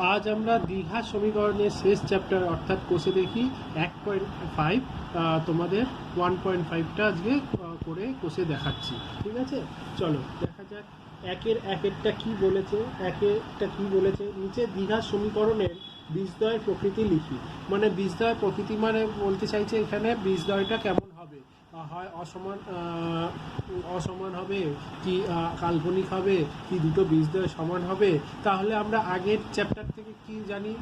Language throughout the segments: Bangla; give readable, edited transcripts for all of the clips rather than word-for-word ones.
আজ আমরা দীঘা সমীকরণের শেষ চ্যাপ্টার অর্থাৎ কোষে দেখি 1.5 তোমাদের 1.5টা আজকে করে কোষে দেখাচ্ছি। ঠিক আছে, চলো দেখা যাক একেরটা কি বলেছে। নিচে দীঘা সমীকরণের বীজদ্বয়ের প্রকৃতি লিখি। মানে বীজদ্বয়ের প্রকৃতি মানে বলতে চাইছে এখানে বীজদ্বয়টা কেমন হবে, হয় অসমান হবে কি কাল্পনিক হবে কি দুটো বীজদ্বয় সমান হবে। তাহলে আমরা আগের চ্যাপ্টার থেকে কি জানি,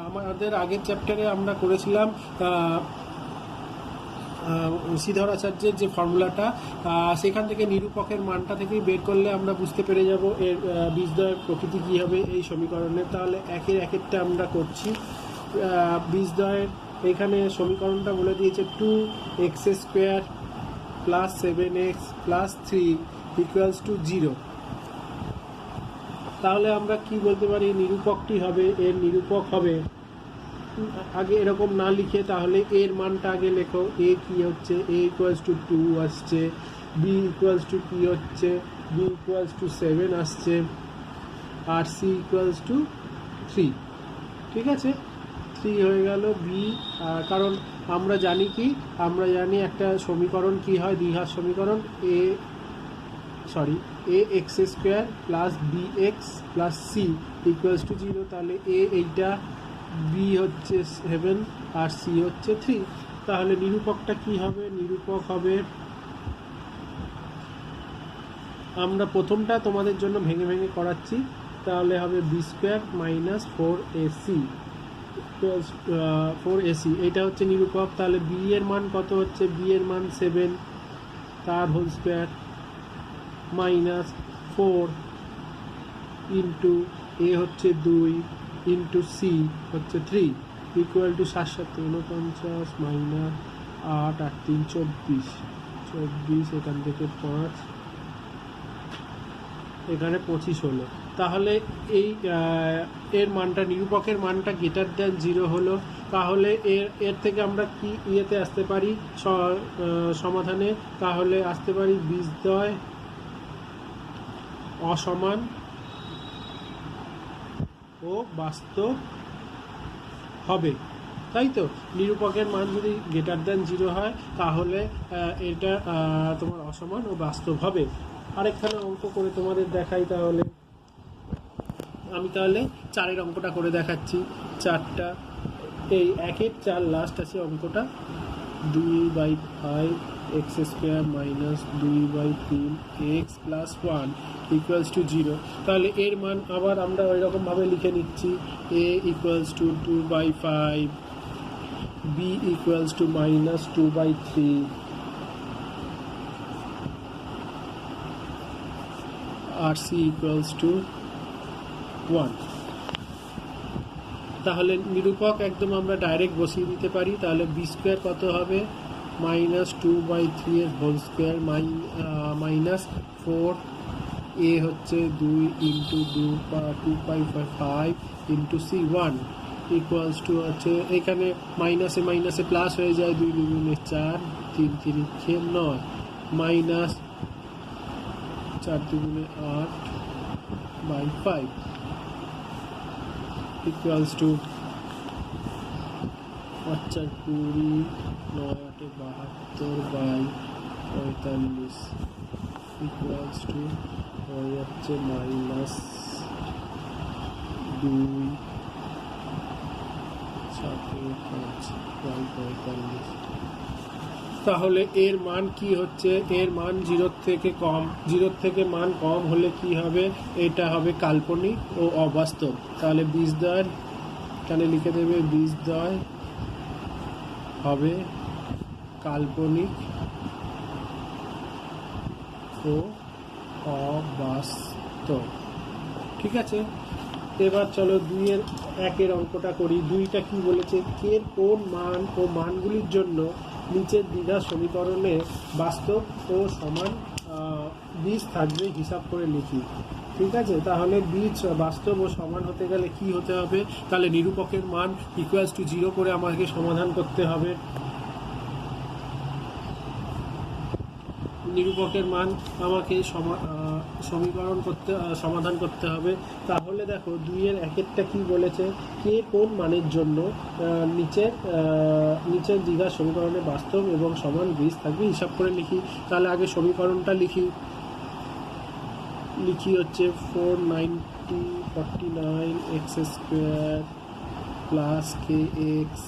আমাদের আগের চ্যাপ্টারে আমরা করেছিলাম শ্রীধর আচার্যের যে ফর্মুলাটা, সেখান থেকে নিরূপকের মানটা থেকেই বের করলে আমরা বুঝতে পেরে যাব এর বীজদ্বয়ের প্রকৃতি কী হবে এই সমীকরণে। তাহলে একেরটা আমরা করছি। বীজদ্বয়ের এখানে সমীকরণটা বলে দিয়েছে 2x² + 7x + 3 = 0। তাহলে আমরা কি বলতে পারি, নিরূপকটি হবে, এর নিরূপক হবে, আগে এরকম না লিখে তাহলে এর মানটা আগে লেখো। এ কি হচ্ছে, a = 2 আসছে, b = কি হচ্ছে, b = 7 আসছে, আর c = 3। ঠিক আছে, 3 হয়ে গেল b। কারণ আমরা জানি একটা সমীকরণ কি হয়, দ্বিঘাত সমীকরণ ax² + bx + c = 0। তাহলে a এইটা, b হচ্ছে 7 আর c হচ্ছে 3। তাহলে নিরূপকটা কি হবে, নিরূপক হবে, আমরা প্রথমটা তোমাদের জন্য ভেঙে ভেঙে করাচ্ছি। তাহলে হবে b² - 4ac এইটা হচ্ছে নিরূপক। তাহলে b এর মান কত হচ্ছে, b এর মান 7 তার হোল স্কোয়ার -4 ইন্টু a হচ্ছে 2 ইন্টু c হচ্ছে 3 = 7 × 7 = 49 -8 আর 3 24, এখান থেকে 5, এখানে 25 হলো। তাহলে এই এর মানটা, নিরূপকের মানটা >0 হলো। তাহলে এর থেকে আমরা কি ইয়েতে আসতে পারি, সমাধানে। তাহলে আসতে পারি বীজদ্বয় অসমান ও বাস্তব হবে, তাই তো। নিরূপকের মান যদি >0 হয় তাহলে এটা তোমার অসমান ও বাস্তব হবে। আরেকখানে অঙ্ক করে তোমাদের দেখাই। তাহলে আমি 4-এর অঙ্কটা করে দেখাচ্ছি। 4টা এই 1-4 লাস্ট আছে অঙ্কটা। 2/5 x² - 2/3 x + 1 = 0। তাহলে এর মান আবার আমরা ওই রকমভাবে লিখে নিচ্ছি। a = 2/5, b = -2/3 R c = 1। তাহলে নিরূপক একদম আমরা ডাইরেক্ট বসিয়ে দিতে পারি। তাহলে b² কত হবে, -2/3 এর হোল স্কোয়ার -4, a হচ্ছে 2 × 2/5 × c 1 = হচ্ছে, এখানে মাইনাসে মাইনাসে প্লাস হয়ে যায়, 2 × 2 = 4, 3 × 3 = 9 -4 × 2 = 8/5 = 4 × 20, 9 × 8 = 72/45 হয়ে যাচ্ছে -2 7/5/45। তাহলে এর মান কি হচ্ছে, এর মান 0 থেকে মান কম হলে কি হবে, এটা হবে কাল্পনিক ও অবাস্তব। তাহলে বীজদ্বয় এখানে লিখে দেবে, বীজদ্বয় হবে কাল্পনিক ও অবাস্তব। ঠিক আছে, এবার চলো 2-1 অঙ্কটা করি। 2টা কি বলেছে, কে কোন মান ও মানগুলির জন্য নিচের দ্বিঘাত সমীকরণে বাস্তব ও সমান বীজ থাকবে হিসাব করে লিখি। ঠিক আছে, তাহলে বীজ বাস্তব ও সমান হতে গেলে কি হতে হবে, তাহলে নিরূপকের মান = 0 করে আমাকে সমাধান করতে হবে। নিরূপকের মান আমাকে সমাধান করতে হবে। তাহলে তাহলে দেখো 2-এর একেরটা কি বলেছে, কে কোন মানের জন্য নিচের দ্বিঘাত সমীকরণে বাস্তব এবং সমান বীজ থাকবে হিসাব করে লিখি। তাহলে আগে সমীকরণটা লিখি হচ্ছে 490 x square plus K x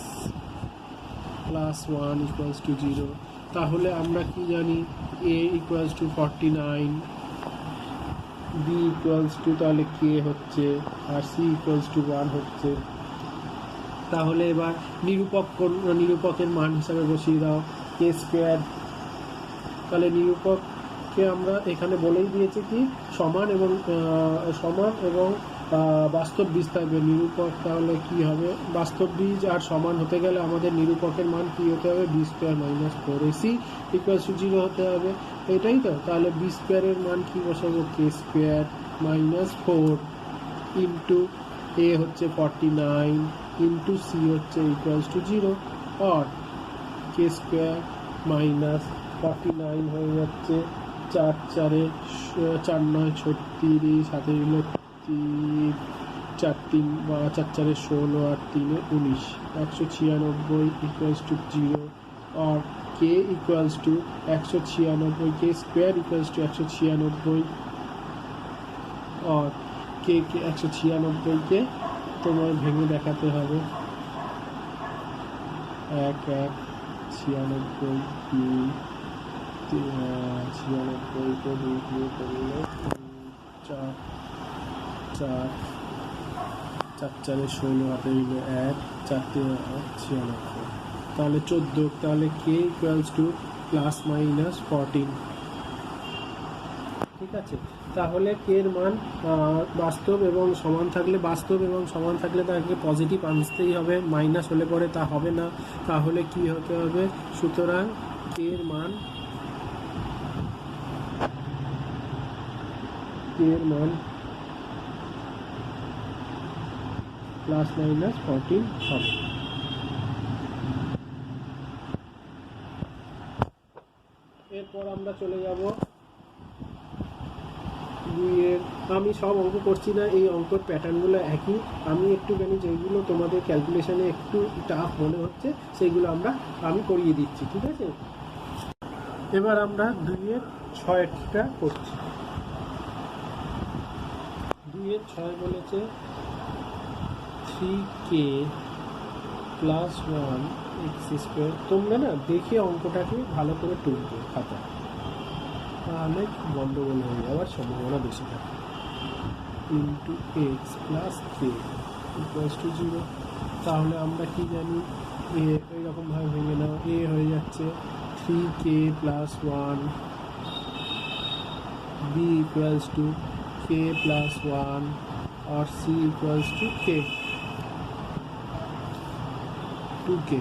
plus 1 equals to 0। তাহলে আমরা কি জানি, a equals two 49, b equals to তাহলে k হচ্ছে, আর c ইকুয়ালস টু 1 হচ্ছে। তাহলে এবার নিরূপকের মান হিসাবে বসিয়ে দাও k স্কোয়ার। তাহলে নিরূপককে আমরা এখানে বলেই দিয়েছি কি সমান এবং বাস্তব বীজ থাকবে নিরূপক। তাহলে কি হবে, বাস্তব বীজ আর সমান হতে গেলে আমাদের নিরূপকের মান কি হতে হবে, B square minus 4ac equals to 0 হতে হবে, এটাই তো। তাহলে বি স্কোয়ারের মান কি বসাবো, K square minus 4 into A হচ্ছে 49 ইন্টু সি হচ্ছে ইকুয়ালস টু 0, আর কে স্কোয়ার মাইনাস 49 হয়ে যাচ্ছে 4 4 9 36, সাথে হলো 4 3 4 4 16 আর 3 19, 196 ইকুয়ালস টু 0, আর K equals to 196, K square equals to 196, আর কে 196কে তোমার ভেঙে দেখাতে হবে, 1 1 96 96 को 2 দিয়ে করলে 4 4 4 4 16 হাতে দিলে 1 4 3 96, তাহলে 14। তাহলে কে ইকুয়ালস টু প্লাস মাইনাস 14, ঠিক আছে। তাহলে কে এর মান বাস্তব এবং সমান থাকলে তাকে পজিটিভ আনতেই হবে, মাইনাস হলে পরে তা হবে না। তাহলে কি হতে হবে, সুতরাং কে এর মান প্লাস মাইনাস 14 হবে। এরপর আমরা চলে যাব 2-এর। আমি সব অঙ্ক করছি না, এই অঙ্কর প্যাটার্নগুলো একই, আমি একটুখানি যেগুলো তোমাদের ক্যালকুলেশনে একটু টাফ মনে হচ্ছে সেইগুলো আমি করিয়ে দিচ্ছি, ঠিক আছে। এবার আমরা 2-এর 6টা করছি। 2-এর 6 বলেছে 3k প্লাস 1 এক্স স্কোয়ার। তোমরা না দেখে অঙ্কটাকে ভালো করে তুলবে খাতা, তাহলে গন্ডগোল হয়ে যাওয়ার সম্ভাবনা বেশি থাকে। Into x plus K equals to 0। তাহলে আমরা কি জানি, এইরকমভাবে ভেঙে নাও, এ হয়ে যাচ্ছে 3k plus 1, b equals to k plus 1, আর c equals to k 2k।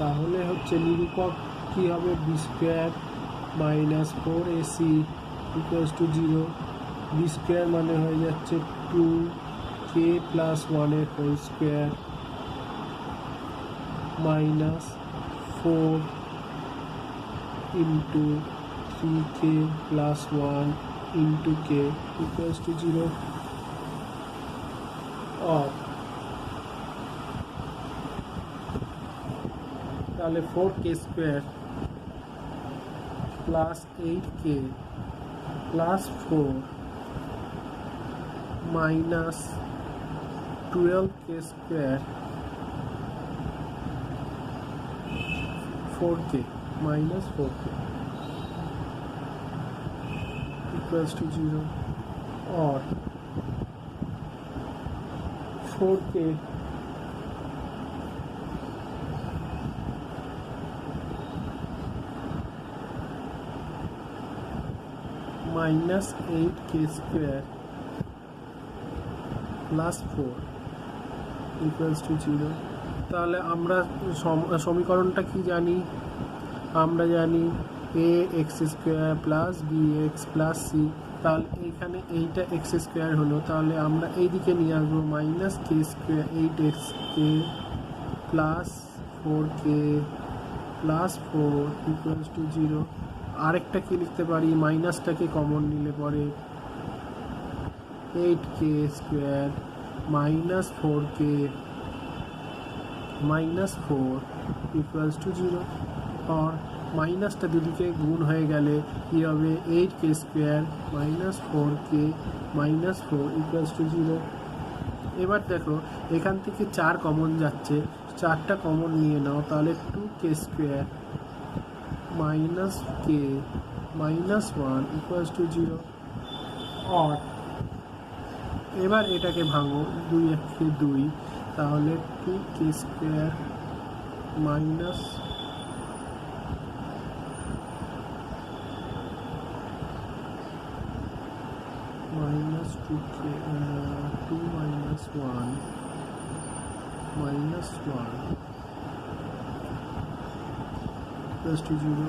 তাহলে হচ্ছে নিরূপক কি হবে, B square minus 4ac equals to 0, b square মানে হয়ে যাচ্ছে 2k plus 1 whole square minus 4 into 3k plus 1 into k equals to 0, আর তাহলে 4k square plus 8k plus 4 minus 12k square 4k minus 4k equals to 0, और 4k minus 8k square plus 4 equals to 0। তাহলে আমরা সমীকরণটা কি জানি, আমরা জানি a x square plus b x plus c. তাহলে এইখানে এইটা এক্স স্কোয়ার হলো, তাহলে আমরা এই দিকে নিয়ে আসবো minus K square 8x k plus 4k plus 4 equals to 0। আরেকটা কি লিখতে পারি, মাইনাসটাকে কমন নিলে পরে 8k square minus 4k minus 4 equals to 0। আর মাইনাসটা দুদিকে গুণ হয়ে গেলে কী হবে 8k square minus 4k minus 4 equals to 0। এবার দেখো এখান থেকে 4 কমন যাচ্ছে, 4টা কমন নিয়ে নাও, তাহলে 2k square minus k minus 1 equals to 0। আর এবার এটাকে ভাঙো, 2 1 2, তাহলে 2k square minus minus 2k 2 minus 1 minus 1 plus to 0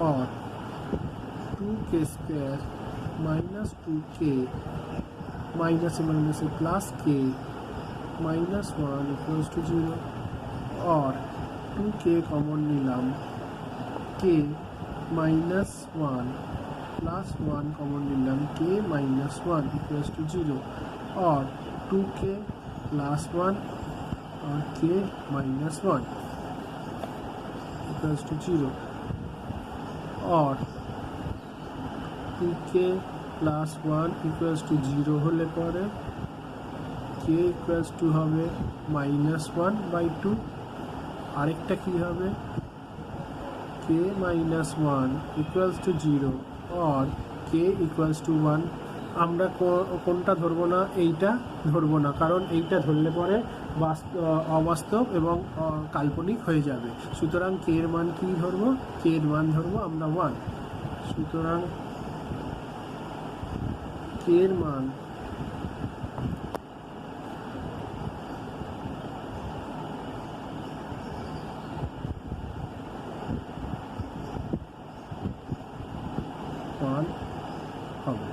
or 2k square minus 2k minus a minus a plus k minus 1 equals to 0 or 2k common নিলাম k minus 1 plus 1 common নিলাম k minus 1 equals to 0 or 2k plus 1 or k minus 1 equals to 0 or 2k plus 1 equals to 0 হলে পরে k equals to হবে minus 1 by 2। আরেকটা কি হবে k minus 1 equals to 0 or k equals to 1। আমরা কোনটা ধরবো না, এইটা ধরবো না, কারণ এইটা ধরলে পরে অবাস্তব এবং কাল্পনিক হয়ে যাবে। সুতরাং k এর মান কি ধরবো, k এর মান ধরবো আমরা 1। সুতরাং k এর মান হবে।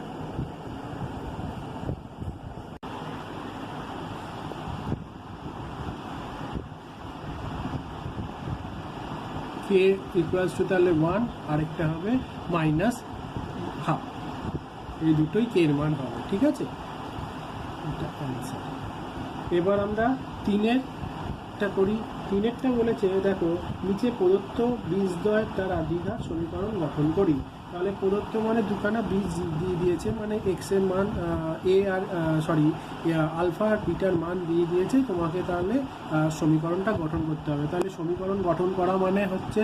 k ইকুয়ালস টু তাহলে 1, আরেকটা হবে মাইনাস হাফ, এই দুটোই k এর মান হবে। ঠিক আছে, এটা অ্যান্সার। এবার আমরা 3-এরটা করি। 3-এরটা বলেছে দেখো নিচে প্রদত্ত বীজদ্বয়ের দ্বারা দ্বিঘাত সমীকরণ গঠন করি। তাহলে প্রদত্ত মানে দুখানা বীজ দিয়ে দিয়েছে, মানে এক্স এর মান আলফা আর বিটার মান দিয়ে দিয়েছে, তোমাকে তাহলে সমীকরণটা গঠন করতে হবে। তাহলে সমীকরণ গঠন করা মানে হচ্ছে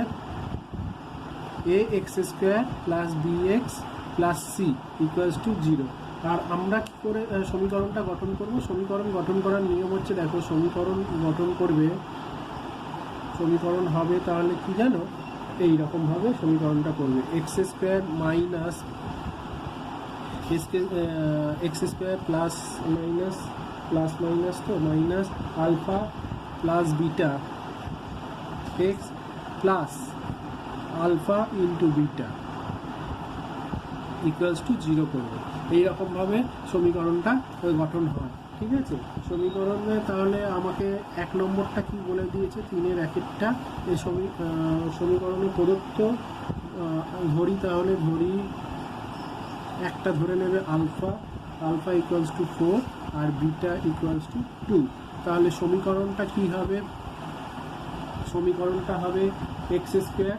a x square plus b x plus c equals to 0। আর আমরা কি করে সমীকরণটা গঠন করব? সমীকরণ গঠন করার নিয়ম হচ্ছে দেখো, সমীকরণ গঠন করবে, সমীকরণ হবে তাহলে কি জানো, এই রকমভাবে সমীকরণটা করবে x square minus x square plus minus তো minus alpha plus beta x plus alpha into beta equals to 0 করবে। এইরকমভাবে সমীকরণটা গঠন হয়। ঠিক আছে, সমীকরণে তাহলে আমাকে 1 নম্বরটা কি বলে দিয়েছে, 3-এর 1-এরটা এই সমীকরণে প্রদত্ত ধরি, তাহলে ধরি একটা ধরে নেবে আলফা ইকুয়ালস টু 4 আর বিটা ইকুয়ালস টু 2। তাহলে সমীকরণটা কি হবে, সমীকরণটা হবে এক্স স্কোয়ার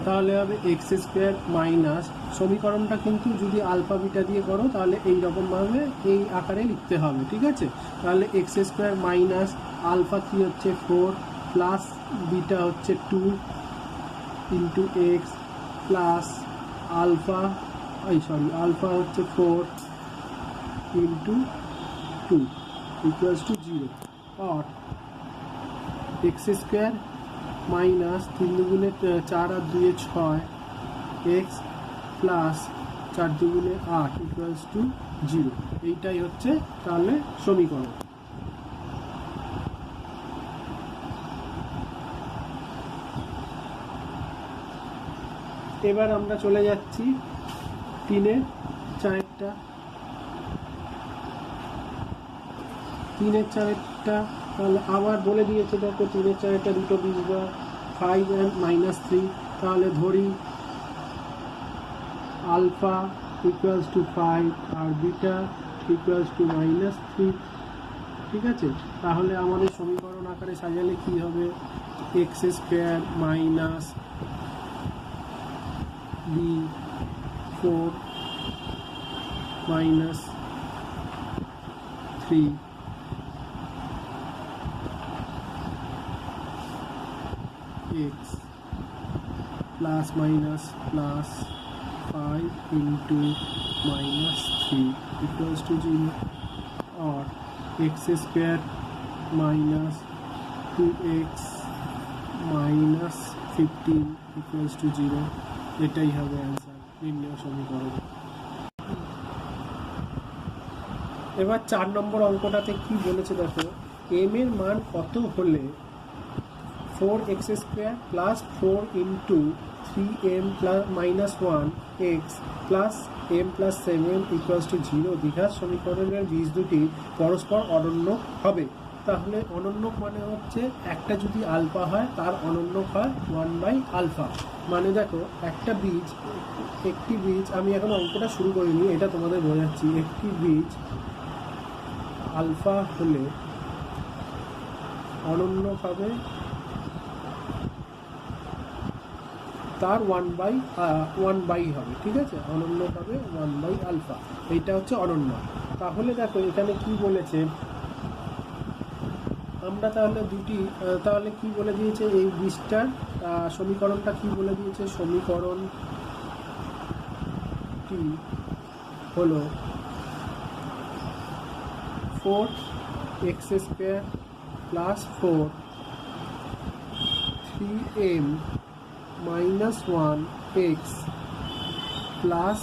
তাহলে হবে এক্স স্কোয়ার মাইনাস, সমীকরণটা কিন্তু যদি আলফা বিটা দিয়ে করো তাহলে এই রকমভাবে এই আকারে লিখতে হবে। ঠিক আছে, তাহলে এক্স স্কোয়ার মাইনাস আলফা কি হচ্ছে 4 প্লাস বিটা হচ্ছে 2 ইন্টু এক্স প্লাস আলফা হচ্ছে 4 ইন্টু 2 ইকুয়ালস টু 0 और এক্স স্কোয়ার মাইনাস 3 দুগুণে 4 আর 2 6 এক্স প্লাস 4 দুগুণে 8 ইকুয়ালস টু 0। এইটাই হচ্ছে তাহলে সমীকরণ। এবার আমরা চলে যাচ্ছি 3-এর 4-টা। 3-এর 4-টা তাহলে আবার বলে দিয়েছে দেখো, 3-এর 4-টা দুটো বীজদ্বয় 5 and -3। তাহলে ধরি আলফা ইকুয়ালস টু 5 আর বিটা ইকুয়ালস টু -3, ঠিক আছে। তাহলে আমাদের সমীকরণ আকারে সাজালে কি হবে, x square minus b 4 minus 3 x plus minus plus 5 into -3 equals to 0 और x square minus 2x minus 15 equals to 0 এটাই হবে অ্যান্সার নির্ণয় সমীকরণ। এবার 4 নম্বর অঙ্কটাতে কি বলেছে দেখো, m এর মান কত হলে 4x square plus 4 into 3m plus -1 x plus m plus 7 equals to 0 দ্বিঘাত সমীকরণের বীজ দুটি পরস্পর অনন্য হবে। তাহলে অনন্য মানে হচ্ছে একটা যদি আলফা হয় তার অনন্য হয় 1/α। মানে দেখো একটি বীজ আমি এখন অঙ্কটা শুরু করিনি, এটা তোমাদের বোঝাচ্ছি। একটি বীজ আলফা হলে অনন্য হবে তার 1/1 হবে, ঠিক আছে, অনন্য হবে 1/α, এইটা হচ্ছে অনন্য। তাহলে দেখো এখানে কি বলেছে, আমরা তাহলে কি বলে দিয়েছে এই বীজটার সমীকরণটা কি বলে দিয়েছে, সমীকরণটি হলো 4x square plus 4 3m -1 x plus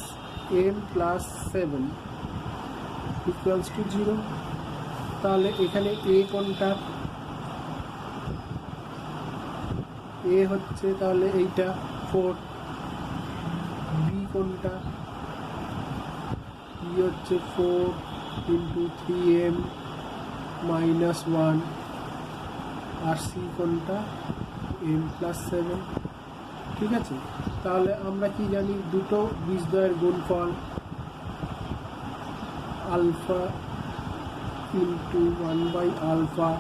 m plus 7 equals to 0। তাহলে এখানে a কোনটা, a হচ্ছে তাহলে এইটা 4, b কোনটা, b হচ্ছে 4 ইন্টু 3m -1 আর c কোনটা m প্লাস 7, ঠিক আছে। তাহলে আমরা কি জানি, দুটো বীজদ্বয়ের গুণফল আলফা ইন্টু 1/α,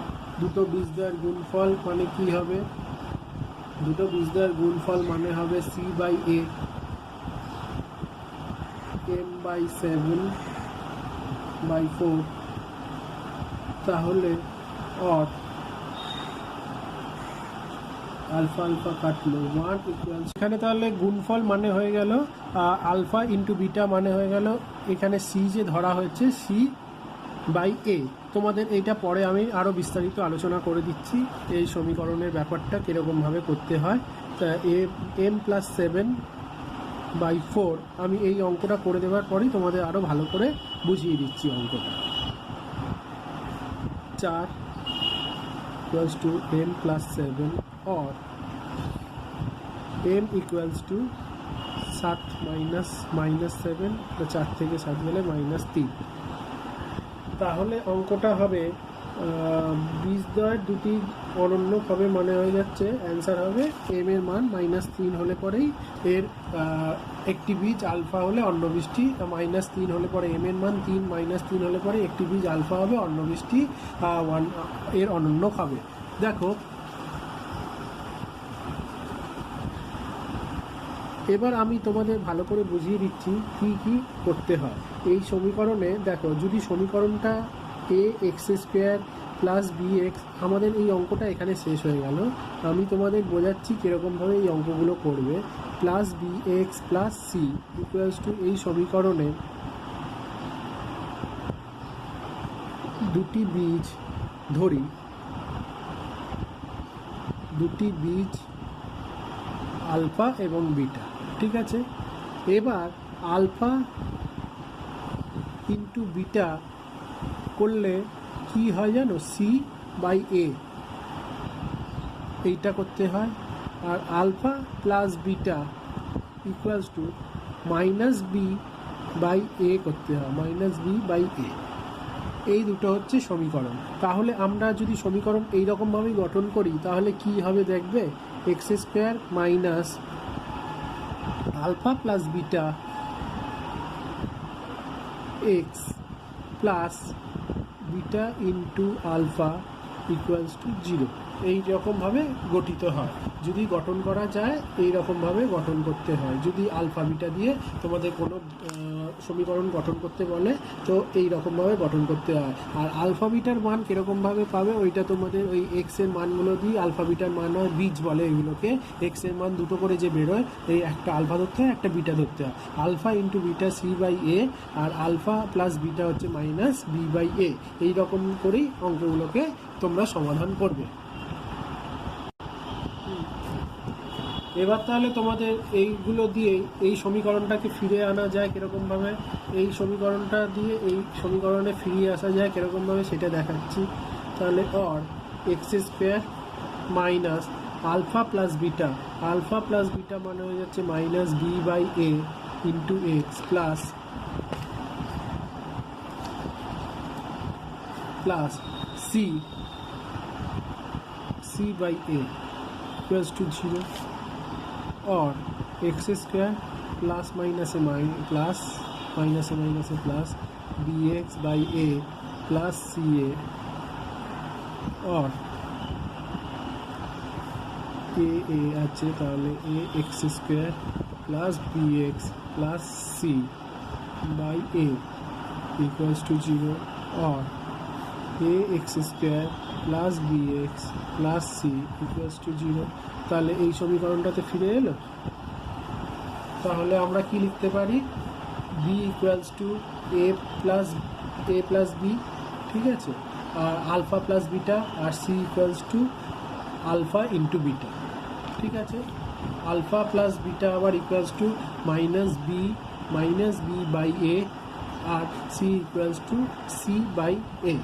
দুটো বীজদ্বয়ের গুণফল মানে কি হবে, দুটো বীজদ্বয়ের গুণফল মানে হবে c/a m/7/4। তাহলে আলফা আলফা কাটলো 1 ইকুয়ালস, এখানে তাহলে গুণফল মানে হয়ে গেল আলফা ইন্টু বিটা মানে হয়ে গেল এখানে সি যে ধরা হয়েছে c/a। তোমাদের এইটা পরে আমি আরও বিস্তারিত আলোচনা করে দিচ্ছি এই সমীকরণের ব্যাপারটা কীরকমভাবে করতে হয়। তা m প্লাস 7/4 আমি এই অঙ্কটা করে দেওয়ার পরেই তোমাদের আরও ভালো করে বুঝিয়ে দিচ্ছি অঙ্কটা। 4 इक्वल्स टू m प्लस 7 और m इक्वल्स टू 7 -7, तो 4 থেকে 7 গেলে -3। তাহলে অঙ্কটা হবে বীজদ্বয়ের দুটি অনন্য হবে, মানে হয়ে যাচ্ছে অ্যান্সার হবে m এর মান -3 হলে পরেই এর একটি বীজ আলফা হলে অন্য বীজটি -3 হলে পরে m এর মান 3 -3 হলে পরে একটি বীজ আলফা হবে, অন্য বীজটি 1 এর অনন্য হবে। দেখো এবার আমি তোমাদের ভালো করে বুঝিয়ে দিচ্ছি কি কি করতে হয় এই সমীকরণে। দেখো যদি সমীকরণটা ax² প্লাস bx, আমাদের এই অঙ্কটা এখানে শেষ হয়ে গেল। আমি তোমাদের বোঝাচ্ছি কীরকমভাবে এই অঙ্কগুলো করবে। Plus bx plus c equals to এই সমীকরণে দুটি বীজ ধরি, দুটি বীজ আলফা এবং বিটা, ঠিক আছে। এবার আলফা ইন্টু বিটা করলে কি হয় জানো, c/a এইটা করতে হয়। আর alpha plus beta equals to -b/a করতে হয়, -b/a। এই দুটো হচ্ছে সমীকরণ। তাহলে আমরা যদি সমীকরণ এইরকমভাবেই গঠন করি তাহলে কি হবে দেখবে, x² alpha plus beta x plus beta into alpha equals to 0 এই রকমভাবে গঠিত হয়। যদি গঠন করা যায় এই রকমভাবে গঠন করতে হয়। যদি আলফা বিটা দিয়ে তোমাদের কোনো সমীকরণ গঠন করতে বলে তো এই রকমভাবে গঠন করতে হয়। আর আলফা বিটার মান কীরকমভাবে পাবে ওইটা তোমাদের ওই এক্সের মানগুলো দিয়ে, আলফা বিটার মান হয় বীজ বলে এগুলোকে, এক্সের মান দুটো করে যে বেরোয় এই একটা আলফা ধরতে হয় একটা বিটা ধরতে হয়। Alpha into beta c by a আর আলফা প্লাস বিটা হচ্ছে মাইনাস বি বাই এ, এই রকম করেই অঙ্কগুলোকে তোমরা সমাধান করবে। এবার তাহলে তোমাদের এইগুলো দিয়ে এই সমীকরণটাকে ফিরে আনা যায় কীরকমভাবে, এই সমীকরণটা দিয়ে এই সমীকরণে ফিরিয়ে আসা যায় কীরকমভাবে সেটা দেখাচ্ছি। তাহলে or x square minus alpha plus beta মানে হয়ে যাচ্ছে minus b by a into x plus c by a equals to 0 और x square plus minus a plus b x by a plus c a और ए আছে তাহলে a x square plus b x plus c by a equals to 0 और a x square plus b x plus c equals to 0। তাহলে এই সমীকরণটাতে ফিরে এলো। তাহলে আমরা কি লিখতে পারি, b equals to a plus b, ঠিক আছে, আর আলফা প্লাস বিটা আর c equals to alpha into beta, ঠিক আছে। আলফা প্লাস বিটা আবার equals to minus b by a আর c equals to c by a,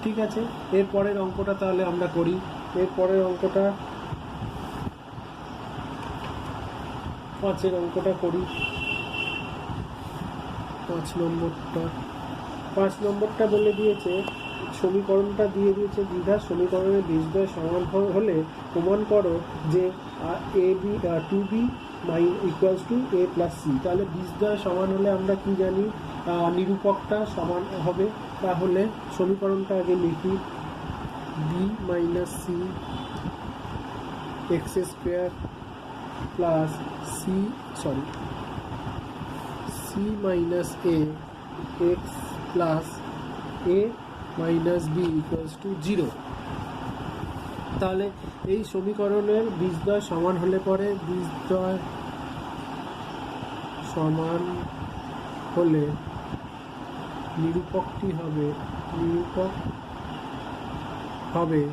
ঠিক আছে। এরপরের অঙ্কটা তাহলে আমরা করি। এরপরের অঙ্কটা 5 অঙ্কটা করি। 5 নম্বরটা বলে দিয়েছে, সমীকরণটা দিয়ে দিয়েছে দ্বিঘাত সমীকরণের বীজদ্বয় সমান হলে প্রমাণ করো যে a b 2b equals to a plus c. তাহলে বীজদ্বয় সমান হলে আমরা কি জানি, নিরূপকটা সমান হবে। তাহলে সমীকরণটা আগে লিখি, b minus c x square plus c minus a x plus a minus b equals to 0। তাহলে এই সমীকরণের বীজদ্বয় সমান হলে পরে বীজদ্বয় সমান হলে নিরূপকটি হবে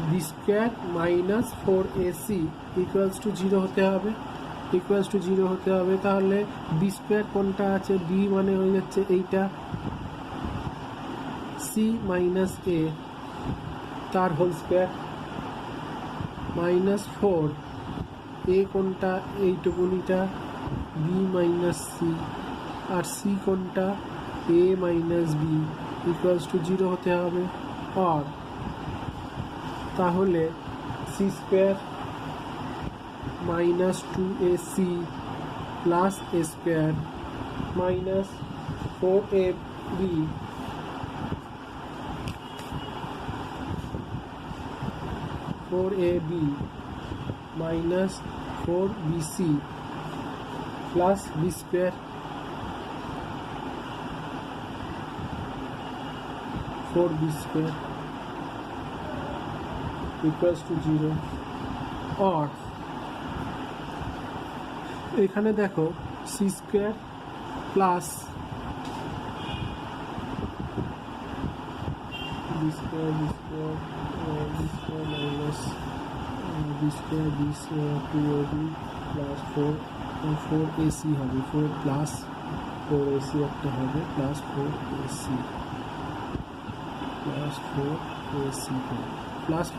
B square minus 4ac equals to 0 হতে হবে। তাহলে বি স্কোয়ার কোনটা আছে, বি মানে হয়ে যাচ্ছে এইটা, সি মাইনাস এ তার হোল স্কোয়ার মাইনাস 4 এ কোনটা এইটুকুনিটা, বি মাইনাস সি আর সি কোনটা a minus b equals to 0 হতে হবে। আর তাহলে c square minus 2ac plus a square minus 4ab minus 4bc plus b square equals to 0 और এখানে দেখো c square plus b square minus b square 2ab plus 4ac হবে, 4 প্লাস 4ac একটা হবে প্লাস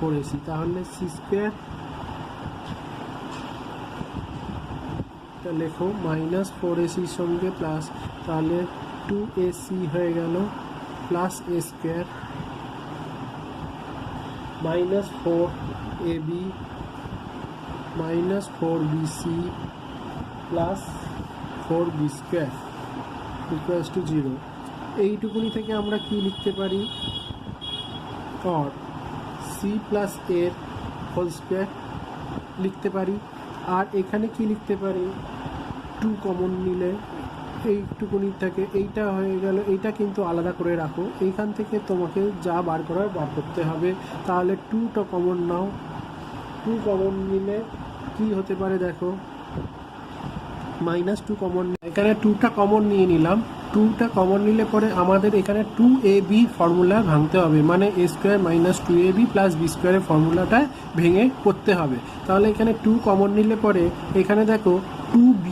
4ac তাহলে সি স্কোয়ার লেখো মাইনাস 4ac সঙ্গে প্লাস, তাহলে 2ac হয়ে গেল plus a square minus 4ab minus 4bc plus 4b square equals to 0। এইটুকুনি থেকে আমরা কি লিখতে পারি, অর সি প্লাস এর হোল স্কোয়ার লিখতে পারি। আর এখানে কি লিখতে পারি, 2 কমন নিলে এইটুকুনি থেকে এইটা হয়ে গেল। এইটা কিন্তু আলাদা করে রাখো, এইখান থেকে তোমাকে যা বার করার বার করতে হবে। তাহলে 2টা কমন নাও, 2 কমন নিলে কি হতে পারে দেখো, -2 কমন। এখানে 2টা কমন নিয়ে নিলাম, 2টা কমন নিলে পরে আমাদের এখানে 2ab ফর্মুলা ভাঙতে হবে, মানে a square minus 2ab plus b স্কোয়ারের ফর্মুলাটা ভেঙে করতে হবে। তাহলে এখানে 2 কমন নিলে পরে এখানে দেখো 2b,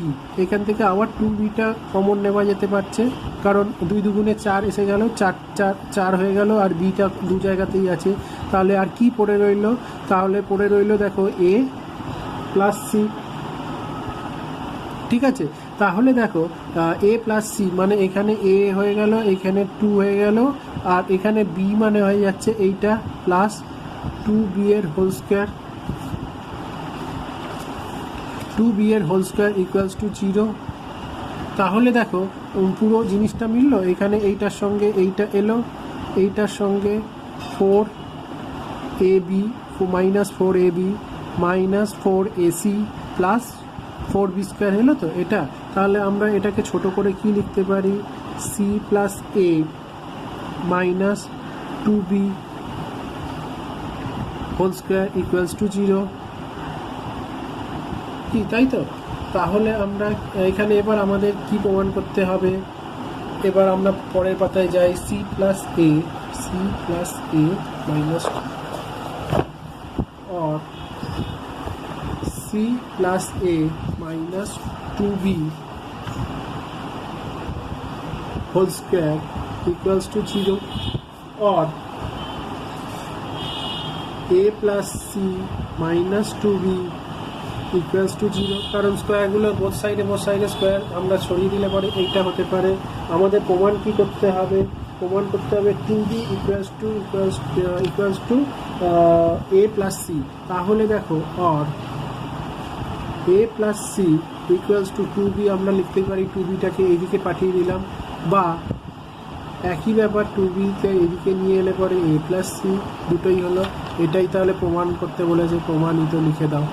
এখান থেকে আবার 2bটা কমন নেওয়া যেতে পারছে, কারণ 2 দুগুণে 4 এসে গেল, 4 হয়ে গেল, আর bটা দু জায়গাতেই আছে। তাহলে আর কি পড়ে রইল, তাহলে পড়ে রইল দেখো a প্লাস c। ঠিক আছে, তাহলে দেখো a প্লাস সি মানে এখানে a হয়ে গেল, এখানে 2 হয়ে গেল, আর এখানে b মানে হয়ে যাচ্ছে এইটা প্লাস 2b এর হোল স্কোয়ার, 2b এর হোল স্কোয়ার ইকুয়ালস টু 0। তাহলে দেখো পুরো জিনিসটা মিললো, এখানে এইটার সঙ্গে এইটা এলো, এইটার সঙ্গে 4ab minus 4ab minus 4ac plus 4b square হলো তো এটা। তাহলে আমরা এটাকে ছোট করে কি লিখতে পারি, c plus a minus 2b whole square equals to 0। কি তাই তো? তাহলে আমরা এখানে এবার আমাদের কি প্রমাণ করতে হবে, এবার আমরা পরের পাতায় যাই। c plus a minus or c plus a minus 2b whole square equals to 0, or a plus c minus 2b equals to 0, কারণ স্কোয়ারগুলো বোথ সাইডে স্কোয়ার আমরা সরিয়ে দিলে পরে এইটা হতে পারে। আমাদের প্রমাণ কি করতে হবে, প্রমাণ করতে হবে 2b equals two a plus c। তাহলে দেখো or a plus c equals to 2b আমরা লিখতে পারি, 2bটাকে এইদিকে পাঠিয়ে দিলাম, বা একই ব্যাপার 2bকে এইদিকে নিয়ে এলে পরে a প্লাস c, দুটোই হলো। এটাই তাহলে প্রমাণ করতে বলেছে, প্রমাণিত লিখে দাও।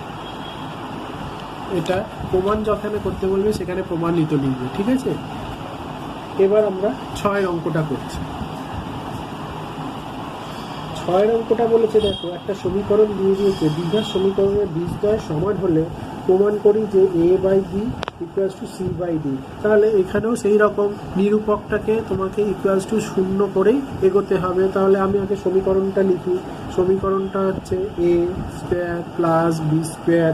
এটা প্রমাণ যখানে করতে বলবে সেখানে প্রমাণিত লিখবে, ঠিক আছে। এবার আমরা 6 অঙ্কটা করছি। 6 অঙ্কটা বলেছে দেখো, একটা সমীকরণ দিয়ে দিয়েছে, দ্বিঘাত সমীকরণের বীজদ্বয় সমান হলে প্রমাণ করি যে a by b equals to c by d. তাহলে এখানেও সেই রকম নিরূপকটাকে তোমাকে ইকুয়ালস টু 0 করেই এগোতে হবে। তাহলে আমি আগে সমীকরণটা লিখি। সমীকরণটা হচ্ছে a square plus b square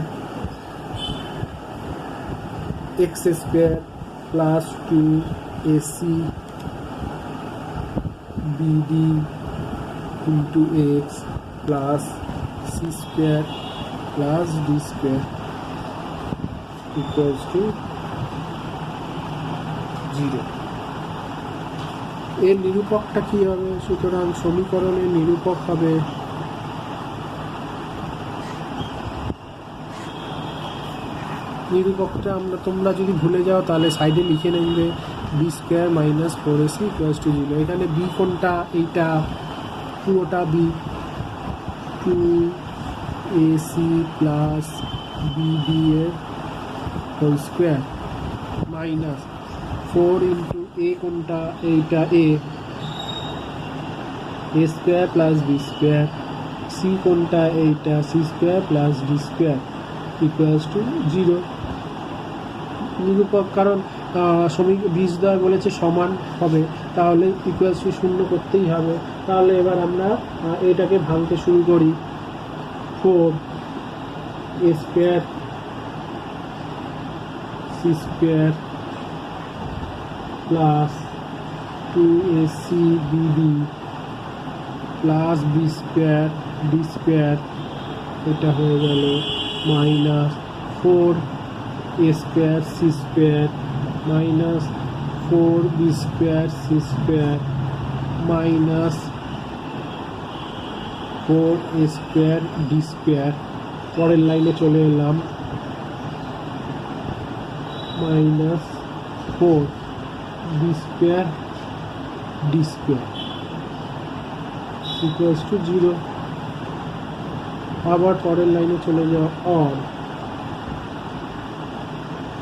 x square plus 2ac bd into x plus c square plus d square equals to 0। এর নিরূপকটা কি হবে, সুতরাং সমীকরণের নিরূপক হবে নিরূপকটা তোমরা যদি ভুলে যাও তাহলে সাইডে লিখে নেবে b square minus 4ac equals to 0। এখানে বি কোনটা, এইটা পুরোটা বি, 2ac প্লাস বিডি এর whole square minus 4 into a কোনটা, এইটা a square plus b square, c কোনটা, এইটা c square plus d square equals to 0। নিরূপক, কারণ বীজদ্বয় বলেছে সমান হবে, তাহলে ইকুয়ালস টু 0 করতেই হবে। তাহলে এবার আমরা এটাকে ভাঙতে শুরু করি। 4 a square c square plus 2ac bd plus b square d square, এটা হয়ে গেল minus 4 a square c square minus 4b square c square minus 4a square d square. পরের লাইনে চলে এলাম, minus 4 b square d square equals to 0। আবার পরের লাইনে চলে যাওয়া, অর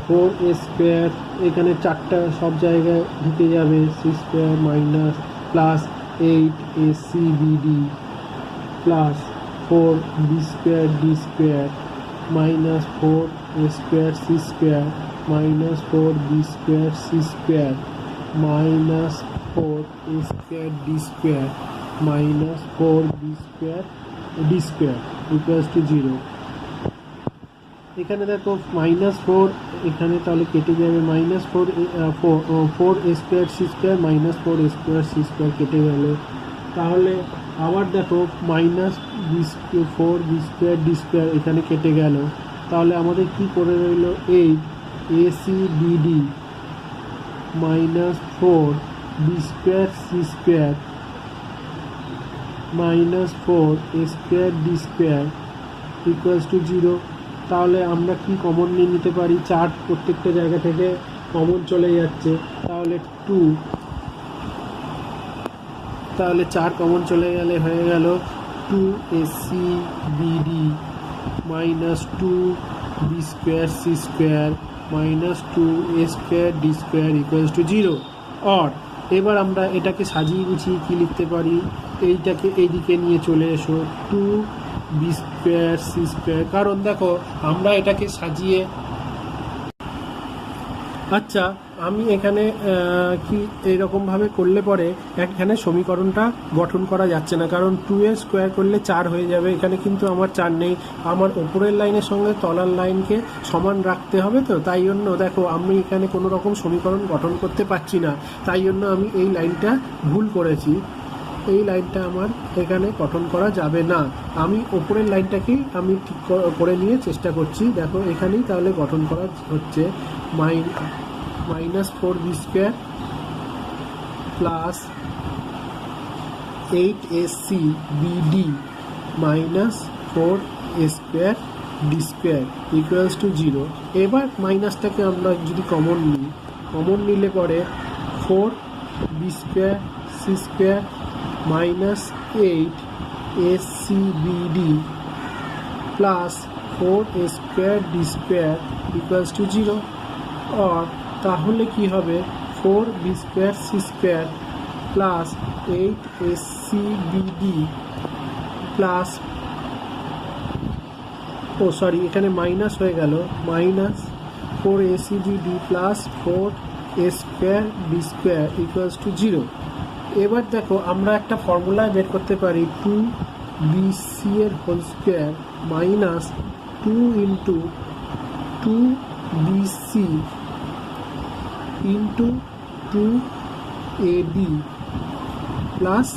4a স্কোয়ার, এখানে 4টা সব জায়গায় ঢুকে যাবে, c square minus plus 8acbd plus 4b square d square minus 4a square c square minus 4b square c square minus 4a square d square minus 4b square d square equals to 0। এখানে দেখো -4, এখানে তাহলে কেটে যাবে, -4 a square c square minus 4 a square c square কেটে গেল। তাহলে আবার দেখো -4 বি স্কোয়ার ডি স্কোয়ার এখানে কেটে গেল। তাহলে আমাদের কি করে রইল, 8acbd -4 b square c square -4 a square d square equals to 0। তাহলে আমরা কি কমন নিয়ে নিতে পারি, 4 প্রত্যেকটা জায়গা থেকে কমন চলে যাচ্ছে, তাহলে 2, তাহলে 4 কমন চলে গেলে হয়ে গেল 2acbd -2 b square c square -2 a square d square equals to 0। Or এবার আমরা এটাকে সাজিয়ে গুছিয়ে কি লিখতে পারি, এইটাকে এইদিকে নিয়ে চলে এসো, 2 বি স্কোয়ার সি স্কোয়ার, কারণ দেখো আমরা এটাকে সাজিয়ে, আচ্ছা আমি এখানে কি এইরকমভাবে করলে পরে এখানে সমীকরণটা গঠন করা যাচ্ছে না, কারণ 2a স্কোয়ার করলে 4 হয়ে যাবে, এখানে কিন্তু আমার 4 নেই, আমার ওপরের লাইনের সঙ্গে তলার লাইনকে সমান রাখতে হবে, তো তাই জন্য দেখো আমি এখানে কোনো রকম সমীকরণ গঠন করতে পারছি না, তাই জন্য আমি এই লাইনটা ভুল করেছি, এই লাইনটা আমার এখানে গঠন করা যাবে না, আমি ওপরের লাইনটাকেই আমি ঠিক করে নিয়ে চেষ্টা করছি। দেখো এখানেই তাহলে গঠন করা হচ্ছে, -4 b square plus 8acbd -4 a square d square equals to 0। এবার মাইনাসটাকে আমরা যদি কমন নিই, কমন নিলে পরে 4 b square c square -8acbd plus 4 a square d square equals to 0। और তাহলে কি হবে, 4 b square c square plus 8acbd plus, এখানে মাইনাস হয়ে গেল, -4acbd plus 4 a square d square equals to 0। এবার দেখো আমরা একটা ফর্মুলা বের করতে পারি, 2bc এর whole square minus 2 into 2bc into 2ab plus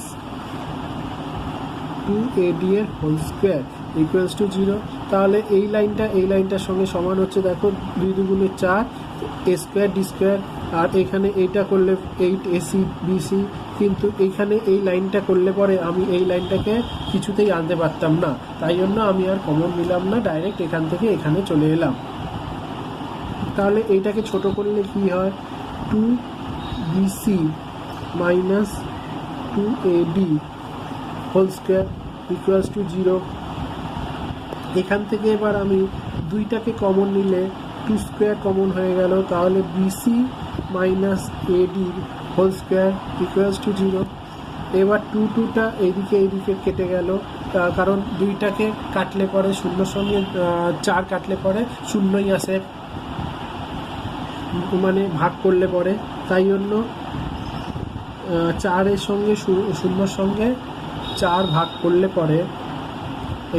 2ad এর হোল স্কোয়ার ইকুয়ালস টু 0। তাহলে এই লাইনটার সঙ্গে সমান হচ্ছে, দেখো 2 দুগুণে 4 a স্কোয়ার ডি স্কোয়ার, আর এখানে এইটা করলে 8acbc, কিন্তু এইখানে এই লাইনটা করলে পরে আমি এই লাইনটাকে কিছুতেই আনতে পারতাম না, তাই জন্য আমি আর কমন নিলাম না, ডাইরেক্ট এখান থেকে এখানে চলে এলাম। তাহলে এইটাকে ছোট করলে কি হয়, 2bc minus 2ad whole square equals to 0। এখান থেকে এবার আমি দুইটাকে কমন নিলে 2 স্কোয়ার কমন হয়ে গেল, তাহলে bc minus ad whole square equals to 0। এবার 2টা এইদিকে কেটে গেল, কারণ দুইটাকে কাটলে পরে শূন্যর সঙ্গে 4 কাটলে পরে শূন্যই আসে, মানে ভাগ করলে পরে, তাই জন্য 4-এর সঙ্গে শূন্যর সঙ্গে 4 ভাগ করলে পরে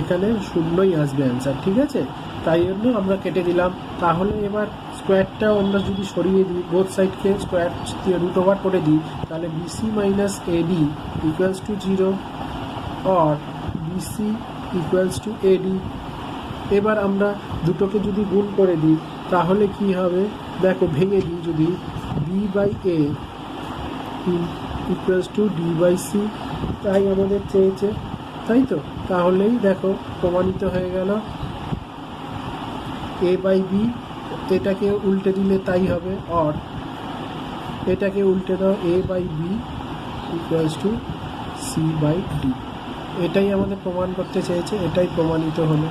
এখানে শূন্যই আসবে অ্যান্সার, ঠিক আছে, তাই জন্য আমরা কেটে দিলাম। তাহলে এবার স্কোয়ারটাও আমরা যদি সরিয়ে দিই, বোথ সাইডকে স্কোয়ার রুট ওভার করে দিই, তাহলে bc minus ad equals to 0 or bc equals to ad। এবার আমরা দুটোকে যদি গুণ করে দিই তাহলে কি হবে, দেখো ভেঙে দিই, যদি b by a equals to d by c, তাই আমাদের চেয়েছে, তাই তো, তাহলেই দেখো প্রমাণিত হয়ে গেল a বাই b এটাকে উল্টে দিলে তাই হবে, অর এটাকে উল্টে দাও a by b equals to c by d. এটাই আমাদের প্রমাণ করতে চেয়েছে, এটাই প্রমাণিত হলো।